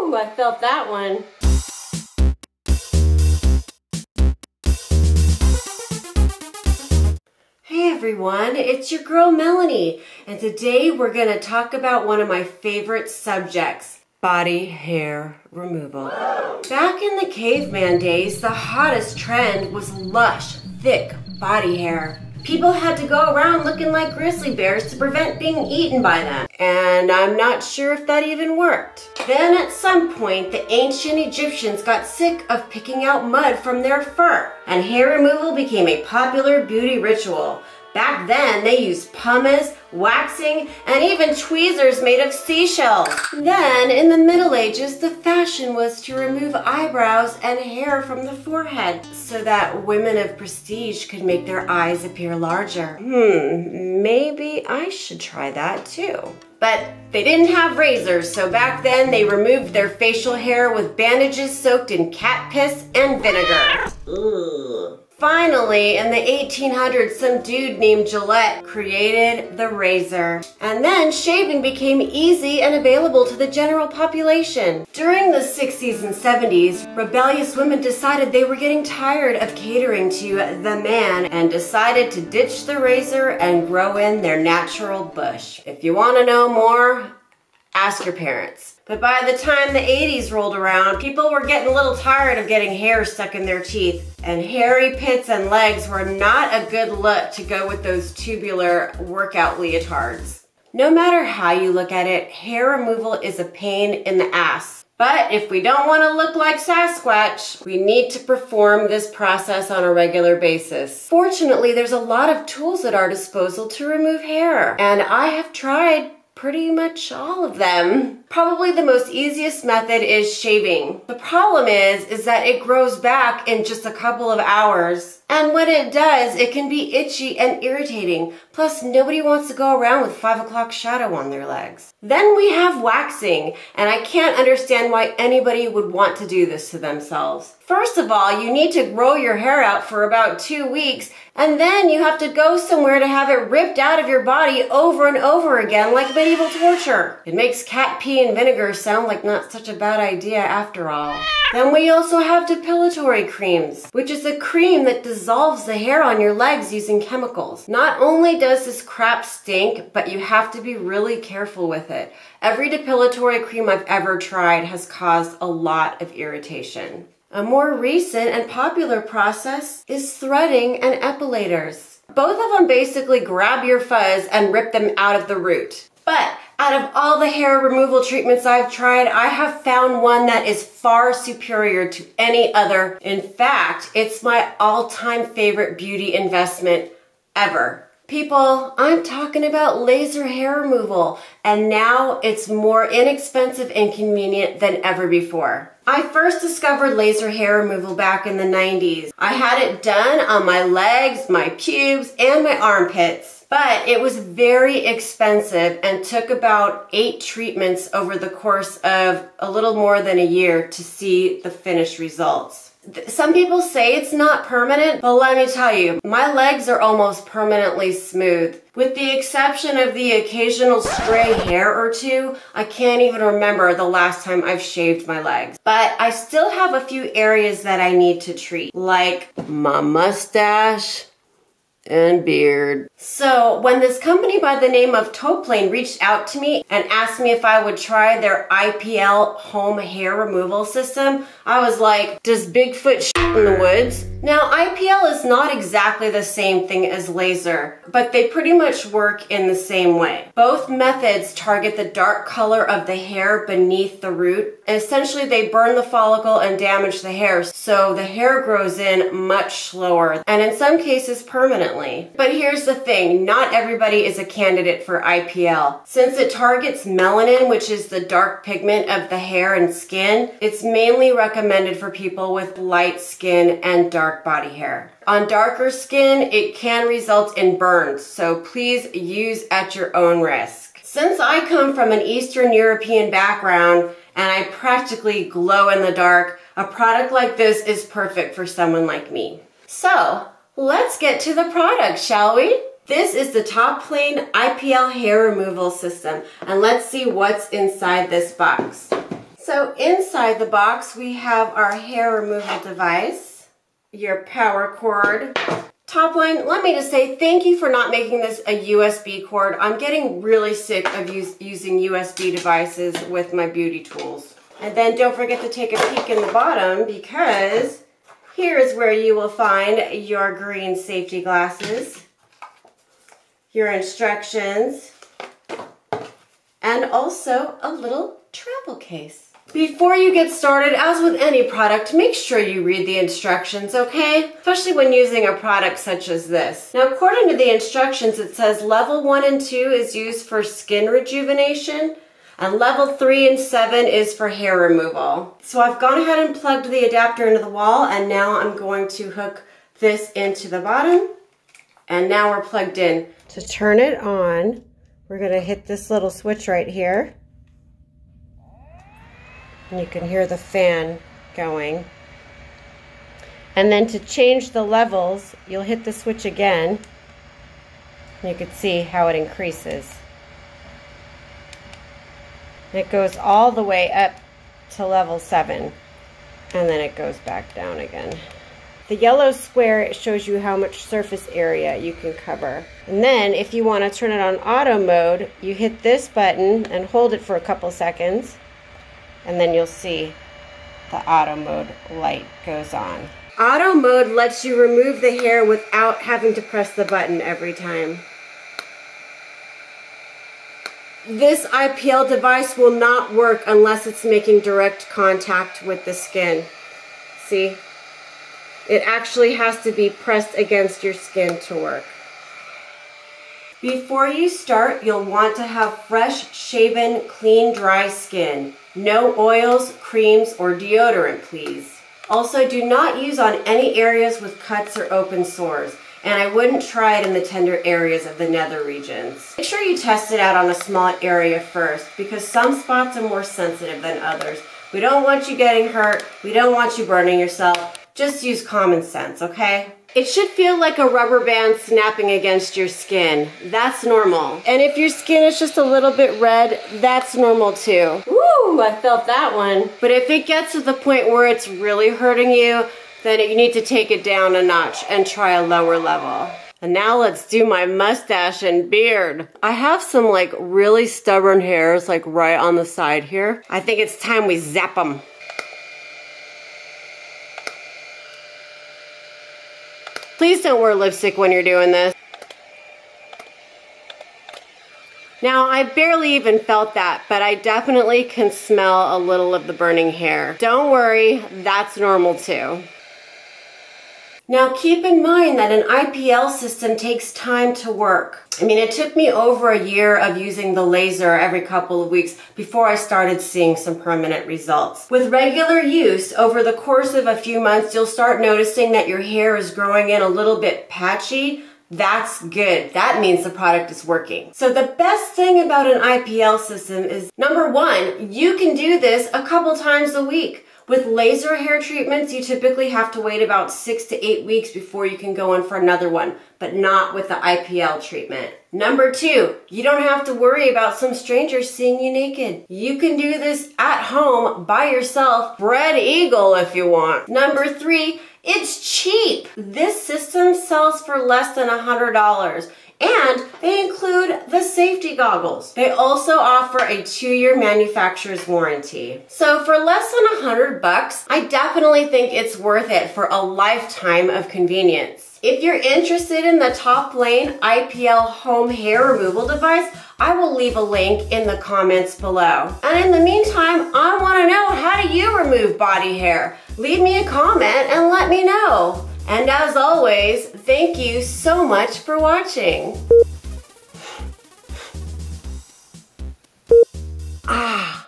Woo! I felt that one. Hey everyone, it's your girl Melanie, and today we're going to talk about one of my favorite subjects, body hair removal. Back in the caveman days, the hottest trend was lush, thick body hair. People had to go around looking like grizzly bears to prevent being eaten by them. And I'm not sure if that even worked. Then at some point, the ancient Egyptians got sick of picking out mud from their fur, and hair removal became a popular beauty ritual. Back then, they used pumice, waxing, and even tweezers made of seashells. Then, in the Middle Ages, the fashion was to remove eyebrows and hair from the forehead so that women of prestige could make their eyes appear larger. Maybe I should try that too. But they didn't have razors, so back then they removed their facial hair with bandages soaked in cat piss and vinegar. Ugh. Finally, in the 1800s, some dude named Gillette created the razor. And then shaving became easy and available to the general population. During the 60s and 70s, rebellious women decided they were getting tired of catering to the man and decided to ditch the razor and grow in their natural bush. If you want to know more, ask your parents. But by the time the 80s rolled around, people were getting a little tired of getting hair stuck in their teeth. And hairy pits and legs were not a good look to go with those tubular workout leotards. No matter how you look at it, hair removal is a pain in the ass. But if we don't want to look like Sasquatch, we need to perform this process on a regular basis. Fortunately, there's a lot of tools at our disposal to remove hair, and I have tried pretty much all of them. Probably the most easiest method is shaving. The problem is that it grows back in just a couple of hours. And when it does, it can be itchy and irritating. Plus, nobody wants to go around with 5 o'clock shadow on their legs. Then we have waxing, and I can't understand why anybody would want to do this to themselves. First of all, you need to grow your hair out for about 2 weeks, and then you have to go somewhere to have it ripped out of your body over and over again like medieval torture. It makes cat pee and vinegar sound like not such a bad idea after all. Then we also have depilatory creams, which is a cream that dissolves the hair on your legs using chemicals. Not only does this crap stink, but you have to be really careful with it. Every depilatory cream I've ever tried has caused a lot of irritation. A more recent and popular process is threading and epilators. Both of them basically grab your fuzz and rip them out of the root. But out of all the hair removal treatments I've tried, I have found one that is far superior to any other. In fact, it's my all-time favorite beauty investment ever. People, I'm talking about laser hair removal, and now it's more inexpensive and convenient than ever before. I first discovered laser hair removal back in the 90s. I had it done on my legs, my pubes, and my armpits. But it was very expensive and took about 8 treatments over the course of a little more than a year to see the finished results. Some people say it's not permanent, but let me tell you, my legs are almost permanently smooth. With the exception of the occasional stray hair or two, I can't even remember the last time I've shaved my legs. But I still have a few areas that I need to treat, like my mustache and beard. So when this company by the name of Toplane reached out to me and asked me if I would try their IPL home hair removal system, I was like, does Bigfoot shit in the woods? Now IPL is not exactly the same thing as laser, but they pretty much work in the same way. Both methods target the dark color of the hair beneath the root. And essentially they burn the follicle and damage the hair, so the hair grows in much slower, and in some cases permanently. But here's the thing, not everybody is a candidate for IPL. Since it targets melanin, which is the dark pigment of the hair and skin, it's mainly recommended for people with light skin and dark body hair. On darker skin, it can result in burns, so please use at your own risk. Since I come from an Eastern European background and I practically glow in the dark, a product like this is perfect for someone like me. So, let's get to the product, shall we? This is the Toplane IPL hair removal system, and let's see what's inside this box. So inside the box, we have our hair removal device, your power cord. Top line, let me just say thank you for not making this a USB cord. I'm getting really sick of using USB devices with my beauty tools. And then don't forget to take a peek in the bottom, because here is where you will find your green safety glasses, your instructions, and also a little travel case. Before you get started, as with any product, make sure you read the instructions, okay? Especially when using a product such as this. Now, according to the instructions, it says level 1 and 2 is used for skin rejuvenation, and level 3 and 7 is for hair removal. So I've gone ahead and plugged the adapter into the wall, and now I'm going to hook this into the bottom, and now we're plugged in. To turn it on, we're gonna hit this little switch right here. And you can hear the fan going. And then to change the levels, you'll hit the switch again. And you can see how it increases. It goes all the way up to level 7. And then it goes back down again. The yellow square, it shows you how much surface area you can cover. And then if you want to turn it on auto mode, you hit this button and hold it for a couple seconds. And then you'll see the auto mode light goes on. Auto mode lets you remove the hair without having to press the button every time. This IPL device will not work unless it's making direct contact with the skin. See? It actually has to be pressed against your skin to work. Before you start, you'll want to have fresh, shaven, clean, dry skin. No oils, creams, or deodorant, please. Also, do not use on any areas with cuts or open sores, and I wouldn't try it in the tender areas of the nether regions. Make sure you test it out on a small area first, because some spots are more sensitive than others. We don't want you getting hurt. We don't want you burning yourself. Just use common sense, okay? It should feel like a rubber band snapping against your skin. That's normal. And if your skin is just a little bit red, that's normal too. Woo, I felt that one. But if it gets to the point where it's really hurting you, then you need to take it down a notch and try a lower level. And now let's do my mustache and beard. I have some like really stubborn hairs like right on the side here. I think it's time we zap them. Please don't wear lipstick when you're doing this. Now, I barely even felt that, but I definitely can smell a little of the burning hair. Don't worry, that's normal too. Now, keep in mind that an IPL system takes time to work. I mean, it took me over a year of using the laser every couple of weeks before I started seeing some permanent results. With regular use, over the course of a few months, you'll start noticing that your hair is growing in a little bit patchy. That's good. That means the product is working. So the best thing about an IPL system is, number one, you can do this a couple times a week. With laser hair treatments, you typically have to wait about 6 to 8 weeks before you can go in for another one, but not with the IPL treatment. Number two, you don't have to worry about some stranger seeing you naked. You can do this at home by yourself, spread eagle if you want. Number three, it's cheap. This system sells for less than $100. And they include the safety goggles. They also offer a 2-year manufacturer's warranty. So for less than $100, I definitely think it's worth it for a lifetime of convenience. If you're interested in the Top Lane IPL home hair removal device, I will leave a link in the comments below. And in the meantime, I want to know, how do you remove body hair? Leave me a comment and let me know. And as always, thank you so much for watching. Ah.